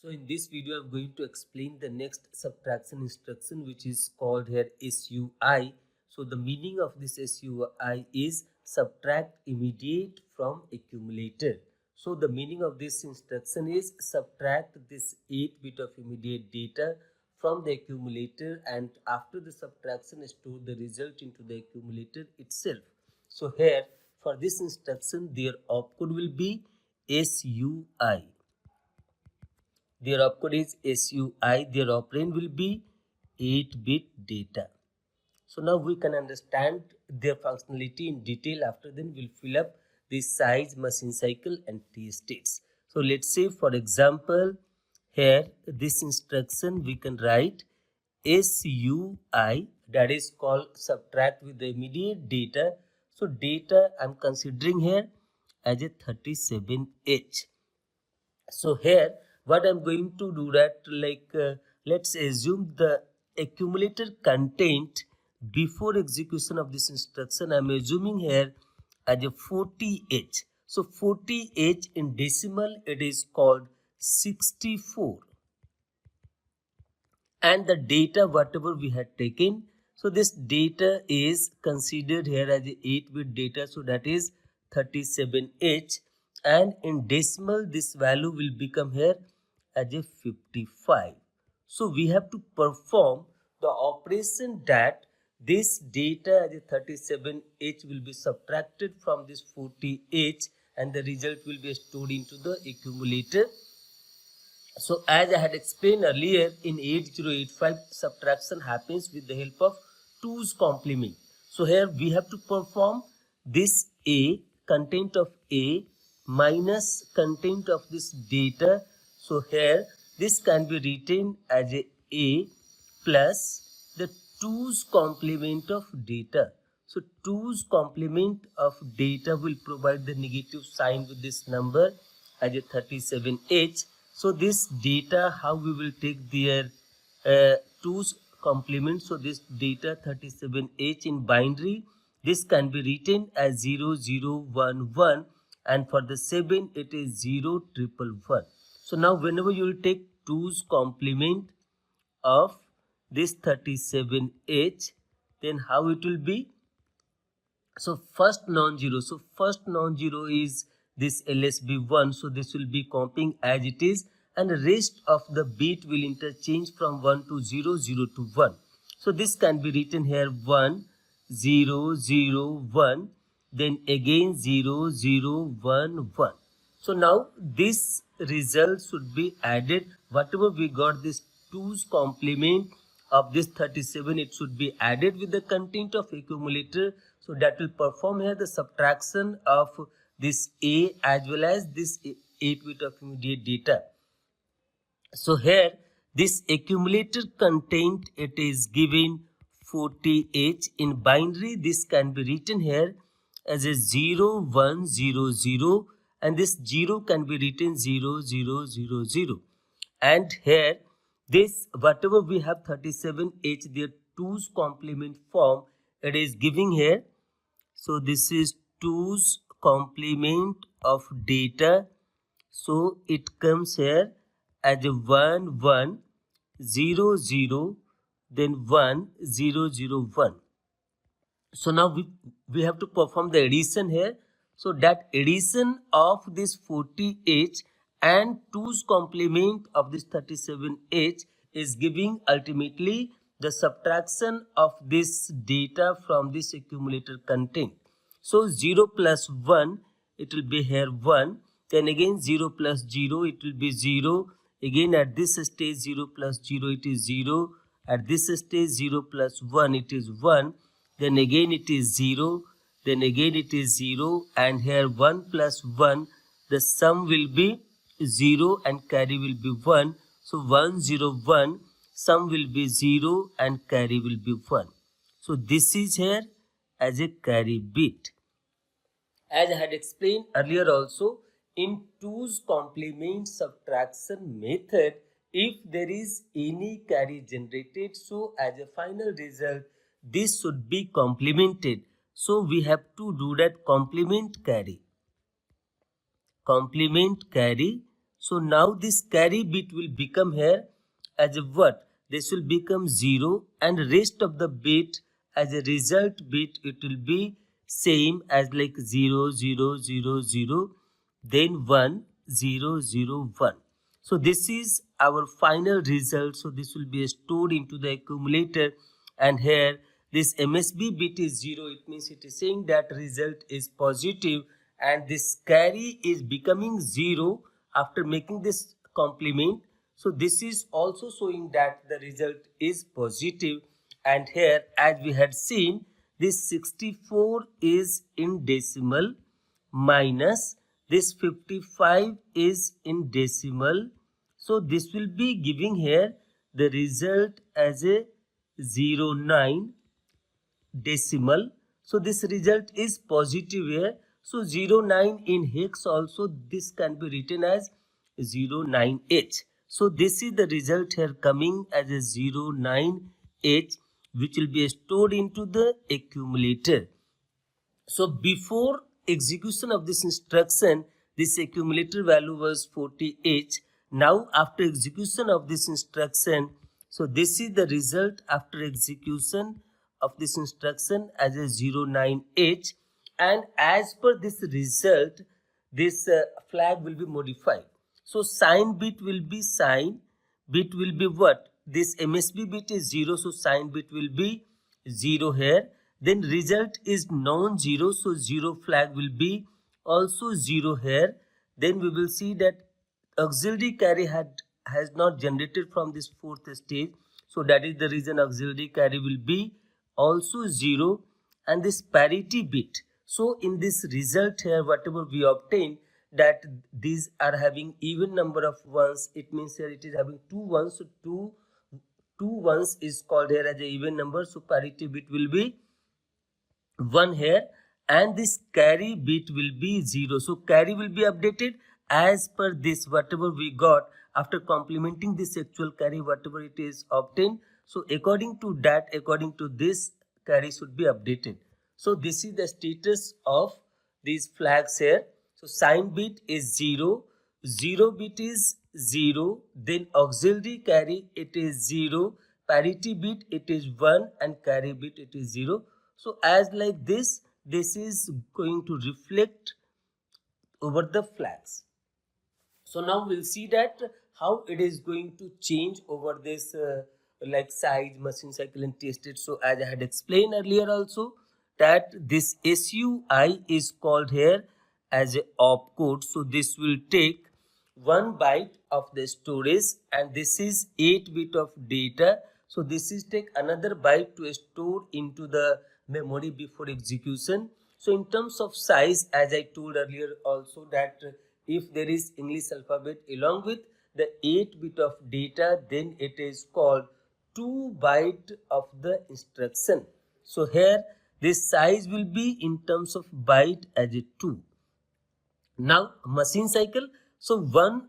So in this video, I'm going to explain the next subtraction instruction, which is called here SUI. So the meaning of this SUI is subtract immediate from accumulator. So the meaning of this instruction is subtract this 8 bit of immediate data from the accumulator, and after the subtraction store the result into the accumulator itself. So here for this instruction their opcode will be SUI. Their opcode is SUI. Their operand will be 8-bit data. So now we can understand their functionality in detail. After then we'll fill up the size, machine cycle and T states. So let's say for example here this instruction we can write SUI, that is called subtract with the immediate data. So data I'm considering here as a 37H. So here what I'm going to do that let's assume the accumulator content before execution of this instruction I'm assuming here as a 40H. So 40H in decimal it is called 64, and the data whatever we had taken, so this data is considered here as a 8-bit data, so that is 37H, and in decimal this value will become here as a 55. So we have to perform the operation that this data as a 37H will be subtracted from this 40H and the result will be stored into the accumulator. So as I had explained earlier, in 8085 subtraction happens with the help of 2's complement. So here we have to perform this A, content of A minus content of this data. So here this can be written as A plus the 2's complement of data. So 2's complement of data will provide the negative sign with this number as a 37H. So this data, how we will take their 2's complement. So this data 37H in binary, this can be written as 0011, and for the 7 it is 0111. So now whenever you will take 2's complement of this 37H, then how it will be? So first non-zero. So first non-zero is this LSB1. So this will be comping as it is, and the rest of the bit will interchange from 1 to 0, 0 to 1. So this can be written here 1, 0, 0, 1. Then again 0, 0, 1, 1. So now this result should be added. Whatever we got this 2's complement of this 37, it should be added with the content of accumulator. So that will perform here the subtraction of this A as well as this 8-bit of immediate data. So here this accumulator content it is given 40H. In binary this can be written here as a 0100, and this 0 can be written 0000, and here this whatever we have 37H, their 2's complement form it is giving here. So this is 2's complement of data. So it comes here as a 1 1 0 0, then 1 0 0 1. So now we have to perform the addition here. So that addition of this 40H and 2's complement of this 37H is giving ultimately the subtraction of this data from this accumulator content. So 0 plus 1 it will be here 1, then again 0 plus 0 it will be 0, again at this stage 0 plus 0 it is 0, at this stage 0 plus 1 it is 1, then again it is 0, then again it is 0, and here 1 plus 1 the sum will be 0 and carry will be 1. So 1 0 1, sum will be 0 and carry will be 1. So this is here as a carry bit. As I had explained earlier also, in 2's complement subtraction method, if there is any carry generated, so as a final result this should be complemented. So we have to do that complement carry. Complement carry. So now this carry bit will become here as a what? This will become 0, and rest of the bit as a result bit it will be same as like 0 0 0 0, then 1 0 0 1. So this is our final result. So this will be stored into the accumulator, and here this MSB bit is 0. It means it is saying that result is positive, and this carry is becoming 0 after making this complement. So this is also showing that the result is positive. And here, as we had seen, this 64 is in decimal minus this 55 is in decimal. So this will be giving here the result as a 09 decimal. So this result is positive here. So 09 in hex also this can be written as 09H. So this is the result here coming as a 09H, which will be stored into the accumulator. So before execution of this instruction, this accumulator value was 40H. Now after execution of this instruction, so this is the result after execution of this instruction as a 09H, and as per this result, this flag will be modified. So sign bit will be sign, bit will be what? This MSB bit is 0, so sign bit will be 0 here. Then result is non-zero, so 0 flag will be also 0 here. Then we will see that auxiliary carry has not generated from this fourth stage, so that is the reason auxiliary carry will be also 0. And this parity bit, so in this result here whatever we obtain, that these are having even number of ones, it means here it is having 2 ones, so two ones is called here as a even number, so parity bit will be 1 here, and this carry bit will be 0. So carry will be updated as per this whatever we got after complementing this actual carry, whatever it is obtained. So according to that, according to this, carry should be updated. So this is the status of these flags here. So sign bit is 0, 0 bit is 0, then auxiliary carry it is 0, parity bit it is 1, and carry bit it is 0. So as like this is going to reflect over the flags. So now we'll see that how it is going to change over this like size, machine cycle and T state. So as I had explained earlier also, that this SUI is called here as a opcode. So this will take 1 byte of the storage, and this is 8 bit of data. So this is take another byte to store into the memory before execution. So in terms of size, as I told earlier also, that if there is English alphabet along with the 8 bit of data, then it is called 2 byte of the instruction. So here this size will be in terms of byte as a 2. Now machine cycle, so one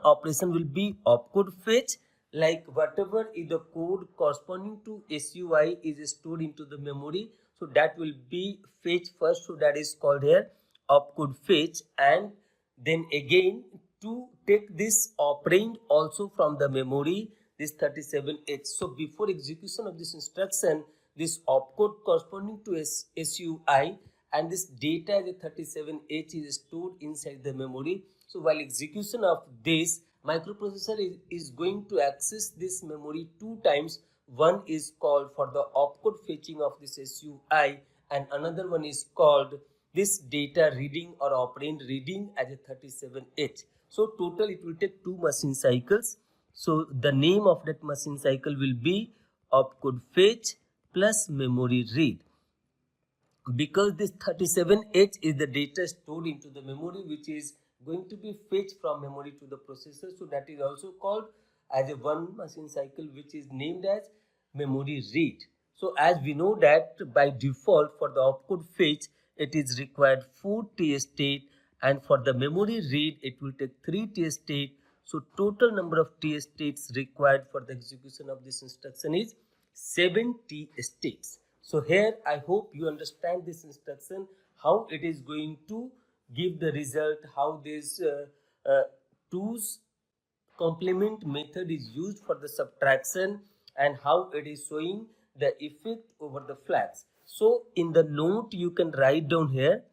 operation will be opcode fetch, like whatever is the code corresponding to SUI is stored into the memory, so that will be fetch first, so that is called here opcode fetch. And then again to take this operand also from the memory, this 37H. So before execution of this instruction, this opcode corresponding to SUI and this data as a 37H is stored inside the memory. So while execution of this, microprocessor is going to access this memory 2 times. One is called for the opcode fetching of this SUI, and another one is called this data reading or operand reading as a 37H. So total it will take 2 machine cycles. So the name of that machine cycle will be opcode fetch plus memory read. Because this 37H is the data stored into the memory, which is going to be fetched from memory to the processor. So that is also called as a one machine cycle, which is named as memory read. So as we know that by default for the opcode fetch, it is required 4 T state, and for the memory read, it will take 3 T state. So total number of T states required for the execution of this instruction is 7 T states. So here I hope you understand this instruction, how it is going to give the result, how this 2's complement method is used for the subtraction and how it is showing the effect over the flags. So in the note you can write down here,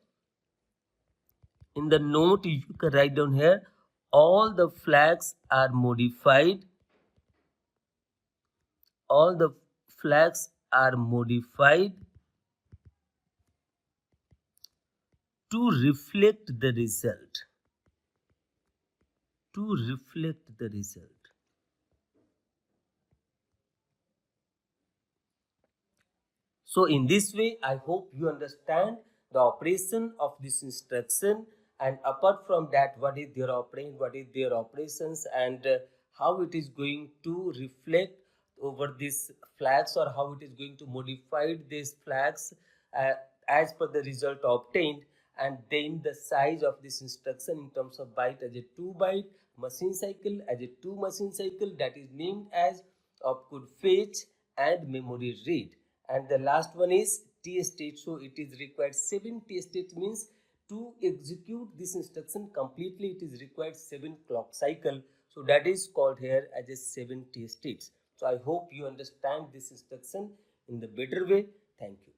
all the flags are modified, all the flags are modified to reflect the result, So in this way, I hope you understand the operation of this instruction, and apart from that, what is their operand, what is their operations, and how it is going to reflect over these flags, or how it is going to modify these flags uh, as per the result obtained, and then the size of this instruction in terms of byte as a 2 byte, machine cycle as a 2 machine cycle, that is named as opcode fetch and memory read. And the last one is T state. So it is required 7 T state, means to execute this instruction completely it is required 7 clock cycle. So that is called here as a 7 T states. So I hope you understand this instruction in the better way. Thank you.